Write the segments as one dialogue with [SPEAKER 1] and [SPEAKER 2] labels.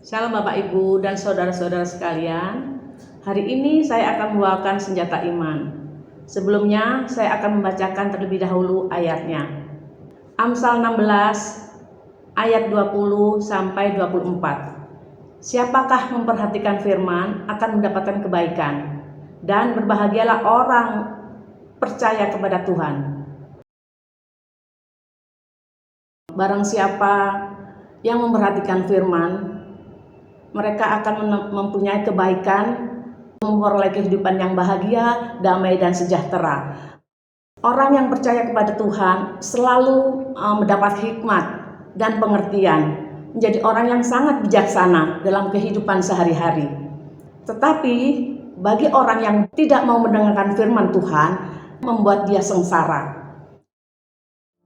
[SPEAKER 1] Shalom Bapak Ibu dan saudara-saudara sekalian. Hari ini saya akan membawakan senjata iman. Sebelumnya saya akan membacakan terlebih dahulu ayatnya. Amsal 16 ayat 20 sampai 24. Siapakah memperhatikan firman akan mendapatkan kebaikan, dan berbahagialah orang percaya kepada Tuhan. Barang siapa yang memperhatikan firman, mereka akan mempunyai kebaikan, memperoleh kehidupan yang bahagia, damai dan sejahtera. Orang yang percaya kepada Tuhan selalu mendapat hikmat dan pengertian, menjadi orang yang sangat bijaksana dalam kehidupan sehari-hari. Tetapi bagi orang yang tidak mau mendengarkan firman Tuhan, membuat dia sengsara.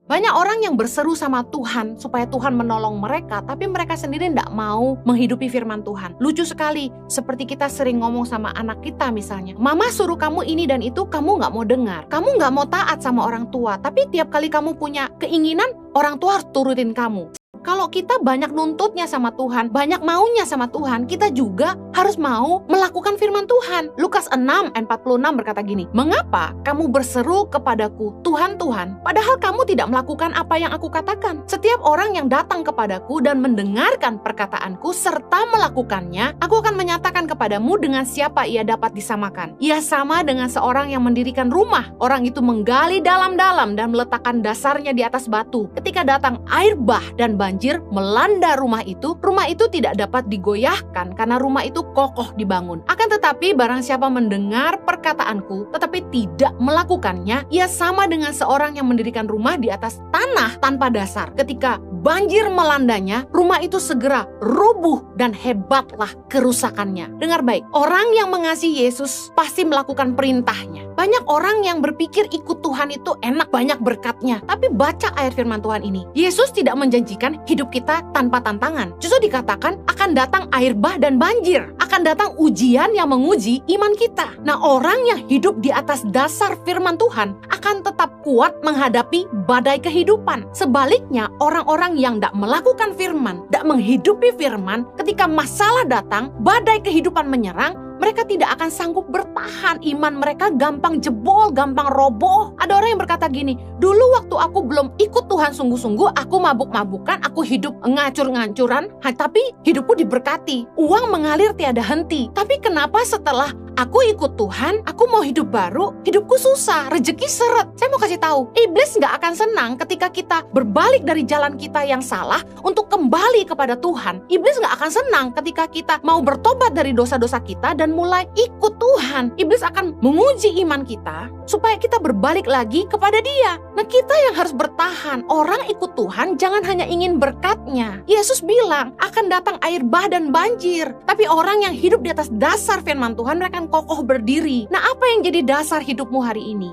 [SPEAKER 2] Banyak orang yang berseru sama Tuhan supaya Tuhan menolong mereka, tapi mereka sendiri tidak mau menghidupi firman Tuhan. Lucu sekali, seperti kita sering ngomong sama anak kita misalnya, mama suruh kamu ini dan itu, kamu nggak mau dengar. Kamu nggak mau taat sama orang tua, tapi tiap kali kamu punya keinginan, orang tua harus turutin kamu. Kalau kita banyak nuntutnya sama Tuhan, banyak maunya sama Tuhan, kita juga harus mau melakukan firman Tuhan. Lukas 6 ayat 46 berkata gini, mengapa kamu berseru kepadaku, Tuhan, Tuhan, padahal kamu tidak melakukan apa yang aku katakan? Setiap orang yang datang kepadaku dan mendengarkan perkataanku serta melakukannya, aku akan menyatakan kepadamu dengan siapa ia dapat disamakan. Ia sama dengan seorang yang mendirikan rumah. Orang itu menggali dalam-dalam dan meletakkan dasarnya di atas batu. Ketika datang air bah dan banjir melanda rumah itu tidak dapat digoyahkan karena rumah itu kokoh dibangun. Akan tetapi barang siapa mendengar perkataanku tetapi tidak melakukannya, ia sama dengan seorang yang mendirikan rumah di atas tanah tanpa dasar. Ketika banjir melandanya, rumah itu segera rubuh dan hebatlah kerusakannya. Dengar baik, orang yang mengasihi Yesus pasti melakukan perintahnya. Banyak orang yang berpikir ikut Tuhan itu enak, banyak berkatnya. Tapi baca ayat firman Tuhan ini. Yesus tidak menjanjikan hidup kita tanpa tantangan. Justru dikatakan akan datang air bah dan banjir. Akan datang ujian yang menguji iman kita. Nah, orang yang hidup di atas dasar firman Tuhan akan tetap kuat menghadapi badai kehidupan. Sebaliknya, orang-orang yang tidak melakukan firman, tidak menghidupi firman, ketika masalah datang, badai kehidupan menyerang, mereka tidak akan sanggup bertahan. Iman mereka gampang jebol, gampang roboh. Ada orang yang berkata gini, dulu waktu aku belum ikut Tuhan sungguh-sungguh, aku mabuk-mabukan, aku hidup ngacur-ngacuran, tapi hidupku diberkati. Uang mengalir tiada henti. Tapi kenapa setelah aku ikut Tuhan, aku mau hidup baru, hidupku susah, rezeki seret. Saya mau kasih tahu, iblis gak akan senang ketika kita berbalik dari jalan kita yang salah untuk kembali kepada Tuhan. Iblis gak akan senang ketika kita mau bertobat dari dosa-dosa kita dan mulai ikut Tuhan. Iblis akan menguji iman kita supaya kita berbalik lagi kepada Dia. Nah, kita yang harus bertahan. Orang ikut Tuhan jangan hanya ingin berkatnya. Yesus bilang akan datang air bah dan banjir. Tapi orang yang hidup di atas dasar firman Tuhan, mereka akan kokoh berdiri. Nah, apa yang jadi dasar hidupmu hari ini?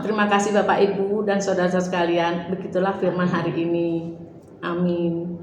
[SPEAKER 1] Terima kasih Bapak Ibu dan saudara-saudara sekalian. Begitulah firman hari ini. Amin.